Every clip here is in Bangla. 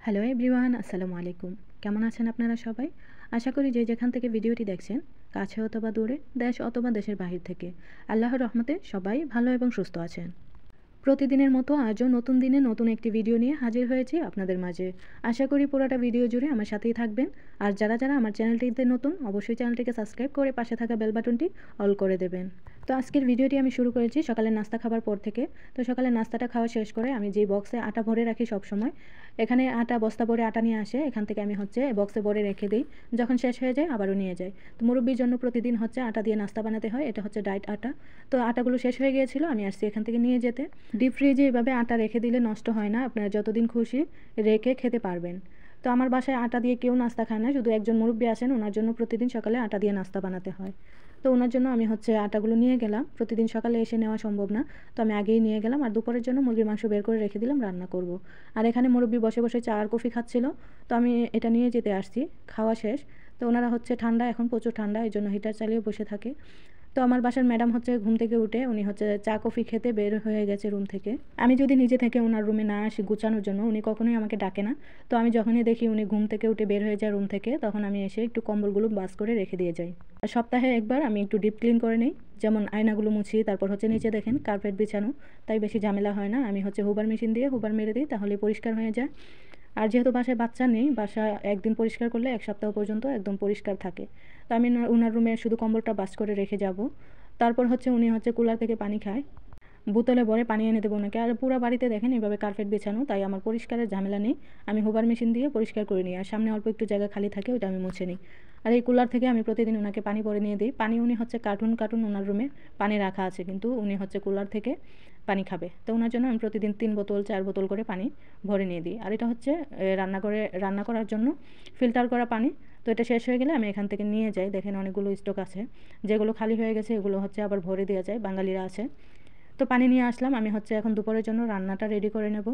হ্যালো এভরিওয়ান, আসসালামু আলাইকুম। কেমন আছেন আপনারা সবাই? আশা করি যে যেখান থেকে ভিডিওটি দেখছেন, কাছে অথবা দূরে, দেশ অথবা দেশের বাহির থেকে, আল্লাহর রহমতে সবাই ভালো এবং সুস্থ আছেন। প্রতিদিনের মতো আজও নতুন দিনে নতুন একটি ভিডিও নিয়ে হাজির হয়েছি আপনাদের মাঝে। আশা করি পুরোটা ভিডিও জুড়ে আমার সাথেই থাকবেন। আর যারা যারা আমার চ্যানেলটিতে নতুন, অবশ্যই চ্যানেলটিকে সাবস্ক্রাইব করে পাশে থাকা বেল বাটনটি অল করে দেবেন। তো আজকের ভিডিওটি আমি শুরু করেছি সকালের নাস্তা খাবার পর থেকে। তো সকালের নাস্তাটা খাওয়া শেষ করে আমি যেই বক্সে আটা ভরে রাখি সব সময়, এখানে আটা বস্তা ভরে আটা নিয়ে আসে, এখান থেকে আমি বক্সে ভরে রেখে দিই। যখন শেষ হয়ে যায় আবারও নিয়ে যাই। তো মুরব্বির জন্য প্রতিদিন আটা দিয়ে নাস্তা বানাতে হয়, এটা ডায়েট আটা। তো আটাগুলো শেষ হয়ে গিয়েছিল, আমি আসছি এখান থেকে নিয়ে যেতে। ডিপ ফ্রিজে এভাবে আটা রেখে দিলে নষ্ট হয় না, আপনারা যতদিন খুশি রেখে খেতে পারবেন। তো আমার বাসায় আটা দিয়ে কেউ নাস্তা খায় না, শুধু একজন মুরব্বি আসেন, ওনার জন্য প্রতিদিন সকালে আটা দিয়ে নাস্তা বানাতে হয়। তো ওনার জন্য আমি আটাগুলো নিয়ে গেলাম, প্রতিদিন সকালে এসে নেওয়া সম্ভব না। তো আমি আগেই নিয়ে গেলাম, আর দুপুরের জন্য মুরগির মাংস বের করে রেখে দিলাম, রান্না করব। আর এখানে মুরব্বি বসে বসে চা আর কফি খাচ্ছিল। তো আমি এটা নিয়ে যেতে আসছি। খাওয়া শেষ। তো ওনারা ঠান্ডা, এখন প্রচুর ঠান্ডা, এই জন্য হিটার চালিয়ে বসে থাকে। তো আমার বাসার ম্যাডাম ঘুম থেকে উঠে উনি চা কফি খেতে বের হয়ে গেছে রুম থেকে। আমি যদি নিজে থেকে ওনার রুমে না আসি গুছানোর জন্য, উনি কখনোই আমাকে ডাকে না। তো আমি যখনই দেখি উনি ঘুম থেকে উঠে বের হয়ে যায় রুম থেকে, তখন আমি এসে একটু কম্বলগুলো বাস করে রেখে দিয়ে যাই। আর সপ্তাহে একবার আমি একটু ডিপ ক্লিন করে নিই, যেমন আয়নাগুলো মুছি, তারপর নিচে দেখেন কার্পেট বিছানো, তাই বেশি ঝামেলা হয় না। আমি হুবার মেশিন দিয়ে হুবার মেরে দিই, তাহলে পরিষ্কার হয়ে যায়। আর যেহেতু বাসায় বাচ্চা নেই, বাসা একদিন পরিষ্কার করলে এক সপ্তাহ পর্যন্ত একদম পরিষ্কার থাকে। তো আমি ওনার রুমে শুধু কম্বলটা বাস করে রেখে যাব। তারপর উনি কুলার থেকে পানি খায়, বোতলে ভরে পানি এনে দেবো ওনাকে। আর পুরো বাড়িতে দেখেন এভাবে কার্পেট বিছানো, তাই আমার পরিষ্কারের ঝামেলা নেই। আমি হুবার মেশিন দিয়ে পরিষ্কার করে নিই, আর সামনে অল্প একটু জায়গা খালি থাকে, ওটা আমি মুছে নিই। আর এই কুলার থেকে আমি প্রতিদিন ওনাকে পানি ভরে নিয়ে দিই। পানি উনি কার্টুন কার্টুন ওনার রুমে পানি রাখা আছে, কিন্তু উনি কুলার থেকে পানি খাবে। তো ওনার জন্য আমি প্রতিদিন 3 বোতল 4 বোতল করে পানি ভরে নিয়ে দিই। আর এটা রান্না করার জন্য ফিল্টার করা পানি। তো এটা শেষ হয়ে গেলে আমি এখান থেকে নিয়ে যাই। দেখেন অনেকগুলো স্টক আছে, যেগুলো খালি হয়ে গেছে এগুলো আবার ভরে দেওয়া যায়, বাঙালিরা আছে। তো পানি নিয়ে আসলাম, আমি এখন দুপুরের জন্য রান্নাটা রেডি করে নেব।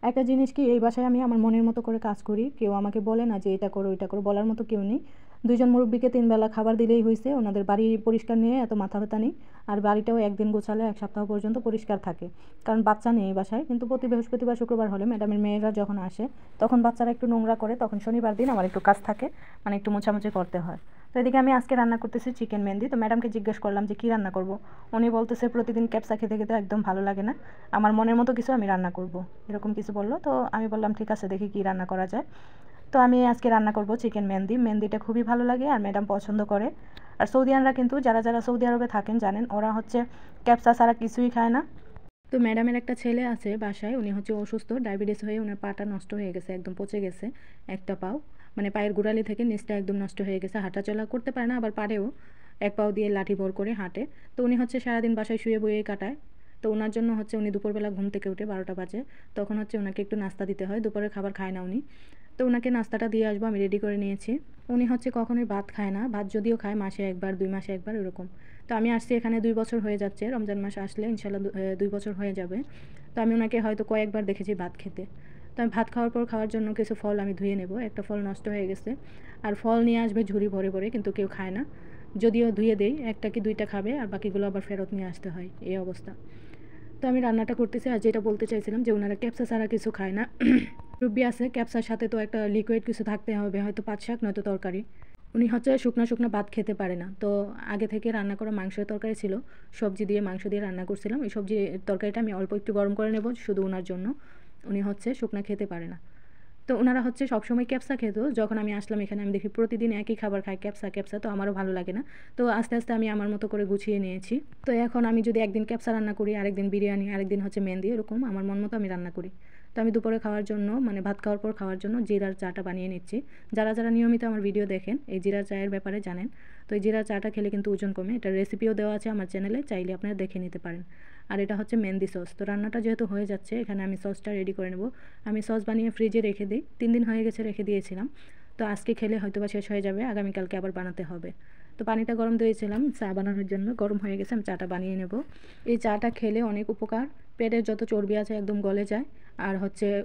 একটা জিনিস কি, এই বাসায় আমি আমার মনের মতো করে কাজ করি, কেউ আমাকে বলে না যে এটা করো ওইটা করো, বলার মতো কেউ নেই। দুইজন মুরব্বিকে 3 বেলা খাবার দিলেই হয়েছে, ওনাদের বাড়ি পরিষ্কার নিয়ে এত মাথা ব্যথা নেই। আর বাড়িটাও একদিন গোছালে এক সপ্তাহ পর্যন্ত পরিষ্কার থাকে, কারণ বাচ্চা নেই এই বাসায়। কিন্তু প্রতি বৃহস্পতিবার শুক্রবার হলে ম্যাডামের মেয়েরা যখন আসে, তখন বাচ্চারা একটু নোংরা করে, তখন শনিবার দিন আমার একটু কাজ থাকে, মানে একটু মোছামুছি করতে হয়। তো এদিকে আমি আজকে রান্না করতেছি চিকেন মেহেন্দি। তো ম্যাডামকে জিজ্ঞেস করলাম যে কী রান্না করব। উনি বলতেছে প্রতিদিন ক্যাপসা খেতে খেতে একদম ভালো লাগে না, আমার মনের মতো কিছু আমি রান্না করব, এরকম কিছু বললো। তো আমি বললাম ঠিক আছে, দেখি কী রান্না করা যায়। তো আমি আজকে রান্না করব চিকেন মেহেন্দি। মেহেন্দিটা খুবই ভালো লাগে আর ম্যাডাম পছন্দ করে। আর সৌদিয়ানরা কিন্তু, যারা যারা সৌদি আরবে থাকেন জানেন, ওরা ক্যাপসা ছাড়া কিছুই খায় না। তো ম্যাডামের একটা ছেলে আছে বাসায়, উনি অসুস্থ, ডায়াবেটিস হয়ে ওনার পাটা নষ্ট হয়ে গেছে, একদম পচে গেছে। একটা পাও, মানে পায়ের গোড়ালি থেকে নিচটা একদম নষ্ট হয়ে গেছে, হাঁটাচলা করতে পারে না, আবার পারেও, এক পাও দিয়ে লাঠি ভর করে হাঁটে। তো উনি সারাদিন বাসায় শুয়ে বয়ে কাটায়। তো ওনার জন্য উনি দুপুরবেলা ঘুম থেকে উঠে 12টা বাজে, তখন ওনাকে একটু নাস্তা দিতে হয়, দুপুরের খাবার খায় না উনি। তো ওনাকে নাস্তাটা দিয়ে আসবো, আমি রেডি করে নিয়েছি। উনি কখনোই ভাত খায় না, ভাত যদিও খায় মাসে একবার 2 মাসে একবার এরকম। তো আমি আসছি এখানে 2 বছর হয়ে যাচ্ছে, রমজান মাস আসলে ইনশাল্লাহ 2 বছর হয়ে যাবে। তো আমি ওনাকে হয়তো কয়েকবার দেখেছি ভাত খেতে। তো আমি ভাত খাওয়ার পর খাওয়ার জন্য কিছু ফল আমি ধুয়ে নেব, একটা ফল নষ্ট হয়ে গেছে। আর ফল নিয়ে আসবে ঝুড়ি ভরে ভরে, কিন্তু কেউ খায় না, যদিও ধুয়ে দেই, একটা কি দুইটা খাবে, আর বাকিগুলো আবার ফেরত নিয়ে আসতে হয়, এই অবস্থা। তো আমি রান্নাটা করতেছি, আর যেটা বলতে চাইছিলাম যে ওনারা ক্যাপসা ছাড়া কিছু খায় না। রুবি আছে, ক্যাপসার সাথে তো একটা লিকুইড কিছু থাকতে হবে, হয়তো পাট শাক নয়তো তরকারি। উনি শুকনো শুকনো ভাত খেতে পারে না। তো আগে থেকে রান্না করা মাংসের তরকারি ছিল, সবজি দিয়ে মাংস দিয়ে রান্না করছিলাম, এই সবজি তরকারিটা আমি অল্প একটু গরম করে নেব শুধু ওনার জন্য। উনি শুকনো খেতে পারে না। তো ওনারা সবসময় ক্যাপসা খেত, যখন আমি আসলাম এখানে আমি দেখি প্রতিদিন একই খাবার খায়, ক্যাপসা ক্যাপসা, তো আমারও ভালো লাগে না। তো আস্তে আস্তে আমি আমার মতো করে গুছিয়ে নিয়েছি। তো এখন আমি যদি একদিন ক্যাপসা রান্না করি, আরেকদিন বিরিয়ানি, আরেকদিন মেহেন্দি, এরকম আমার মন মতো আমি রান্না করি। তো আমি দুপুরে খাওয়ার জন্য, মানে ভাত খাওয়ার পর খাওয়ার জন্য জিরার চাটা বানিয়ে নিচ্ছি। যারা যারা নিয়মিত আমার ভিডিও দেখেন এই জিরার চায়ের ব্যাপারে জানেন। তো এই জিরার চাটা খেলে কিন্তু ওজন কমে, এটার রেসিপিও দেওয়া আছে আমার চ্যানেলে, চাইলে আপনারা দেখে নিতে পারেন। আর এটা মেহেন্দি সস। তো রান্নাটা যেহেতু হয়ে যাচ্ছে, এখানে আমি সসটা রেডি করে নেব। আমি সস বানিয়ে ফ্রিজে রেখে দিই, 3 দিন হয়ে গেছে রেখে দিয়েছিলাম। তো আজকে খেলে হয়তো বা শেষ হয়ে যাবে, আগামীকালকে আবার বানাতে হবে। তো পানিটা গরম দিয়েছিলাম চা বানানোর জন্য, গরম হয়ে গেছে, আমি চাটা বানিয়ে নেব। এই চাটা খেলে অনেক উপকার, পেটের যত চর্বি আছে একদম গলে যায়, আর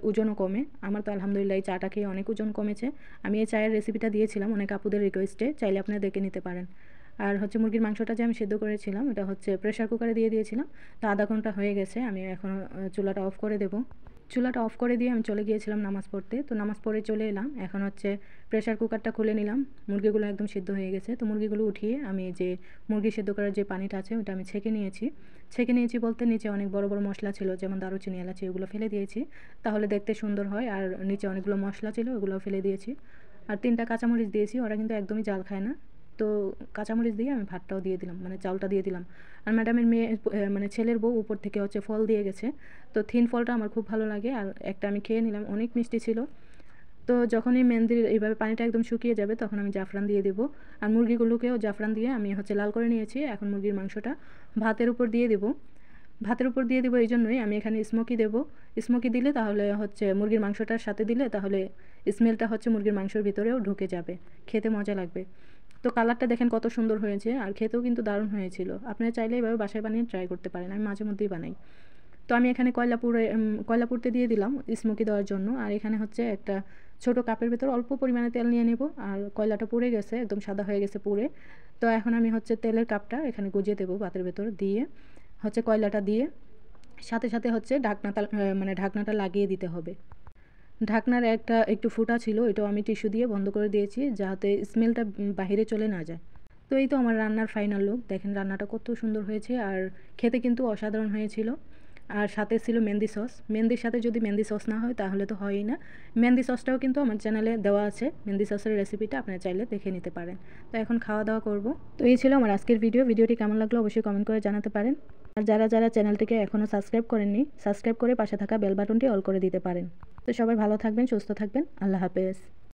ওজনও কমে। আমার তো আলহামদুলিল্লাহ এই চাটা খেয়ে অনেক ওজন কমেছে। আমি এই চায়ের রেসিপিটা দিয়েছিলাম অনেক আপুদের রিকোয়েস্টে, চাইলে আপনারা দেখে নিতে পারেন। আর মুরগির মাংসটা যে আমি সেদ্ধ করেছিলাম, এটা প্রেশার কুকারে দিয়ে দিয়েছিলাম। তো আধা ঘন্টা হয়ে গেছে, আমি এখন চুলাটা অফ করে দেব। চুলাটা অফ করে দিয়ে আমি চলে গিয়েছিলাম নামাজ পড়তে। তো নামাজ পড়ে চলে এলাম। এখন হচ্ছে প্রেসার কুকারটা খুলে নিলাম। মুরগিগুলো একদম সিদ্ধ হয়ে গেছে। তো মুরগিগুলো উঠিয়ে আমি যে মুরগি সিদ্ধ করার যে পানিটা আছে ওটা আমি ছেঁকে নিয়েছি। ছেঁকে নিয়েছি বলতে নিচে অনেক বড় বড় মশলা ছিল, যেমন দারুচিনি, এলাচি, ওগুলো ফেলে দিয়েছি, তাহলে দেখতে সুন্দর হয়। আর নিচে অনেকগুলো মশলা ছিল, ওগুলোও ফেলে দিয়েছি। আর 3টা কাঁচামরিচ দিয়েছি, ওরা কিন্তু একদমই জাল খায় না। তো কাঁচামরিচ দিয়ে আমি ভাতটাও দিয়ে দিলাম, মানে চাউলটা দিয়ে দিলাম। আর ম্যাডামের মেয়ে মানে ছেলের বউ উপর থেকে হচ্ছে ফল দিয়ে গেছে। তো থিন ফলটা আমার খুব ভালো লাগে। আর একটা আমি খেয়ে নিলাম, অনেক মিষ্টি ছিল। তো যখনই মেহেন্দির এইভাবে পানিটা একদম শুকিয়ে যাবে তখন আমি জাফরান দিয়ে দেবো। আর মুরগিগুলোকেও জাফরান দিয়ে আমি হচ্ছে লাল করে নিয়েছি। এখন মুরগির মাংসটা ভাতের উপর দিয়ে দেবো। ভাতের উপর দিয়ে দেবো এই জন্যই আমি এখানে স্মোকি দেবো। স্মোকি দিলে তাহলে হচ্ছে মুরগির মাংসটার সাথে দিলে তাহলে স্মেলটা হচ্ছে মুরগির মাংসের ভিতরেও ঢুকে যাবে, খেতে মজা লাগবে। তো কালারটা দেখেন কত সুন্দর হয়েছে, আর খেতেও কিন্তু দারুণ হয়েছিল। আপনারা চাইলে এভাবে বাসায় বানিয়ে ট্রাই করতে পারেন, আমি মাঝে মধ্যেই বানাই। তো আমি এখানে কয়লা পুড়তে দিয়ে দিলাম স্মোকি দেওয়ার জন্য। আর এখানে হচ্ছে একটা ছোট কাপের ভেতর অল্প পরিমাণে তেল নিয়ে নেব। আর কয়লাটা পুড়ে গেছে, একদম সাদা হয়ে গেছে পুড়ে। তো এখন আমি হচ্ছে তেলের কাপটা এখানে গুজিয়ে দেবো ভাতের ভেতর দিয়ে, হচ্ছে কয়লাটা দিয়ে সাথে সাথে হচ্ছে মানে ঢাকনাটা লাগিয়ে দিতে হবে। ঢাকনার একটু ফুটা ছিল, এটাও আমি টিস্যু দিয়ে বন্ধ করে দিয়েছি যাতে স্মেলটা বাহিরে চলে না যায়। তো এই তো আমার রান্নার ফাইনাল লুক। দেখেন রান্নাটা কত সুন্দর হয়েছে, আর খেতে কিন্তু অসাধারণ হয়েছিল। আর সাথে ছিল মেহেন্দি সস। মেহেন্দির সাথে যদি মেহেন্দি সস না হয় তাহলে তো হয়ই না। মেহেন্দি সসটাও কিন্তু আমার চ্যানেলে দেওয়া আছে, মেহেন্দি সসের রেসিপিটা আপনারা চাইলে দেখে নিতে পারেন। তো এখন খাওয়া দাওয়া করব। তো এই ছিল আমার আজকের ভিডিওটি কেমন লাগলো অবশ্যই কমেন্ট করে জানাতে পারেন। আর যারা চ্যানেলটিকে এখনও সাবস্ক্রাইব করেননি, সাবস্ক্রাইব করে পাশে থাকা বেল বাটনটি অল করে দিতে পারেন। তো সবাই ভালো থাকবেন, সুস্থ থাকবেন। আল্লাহ হাফেজ।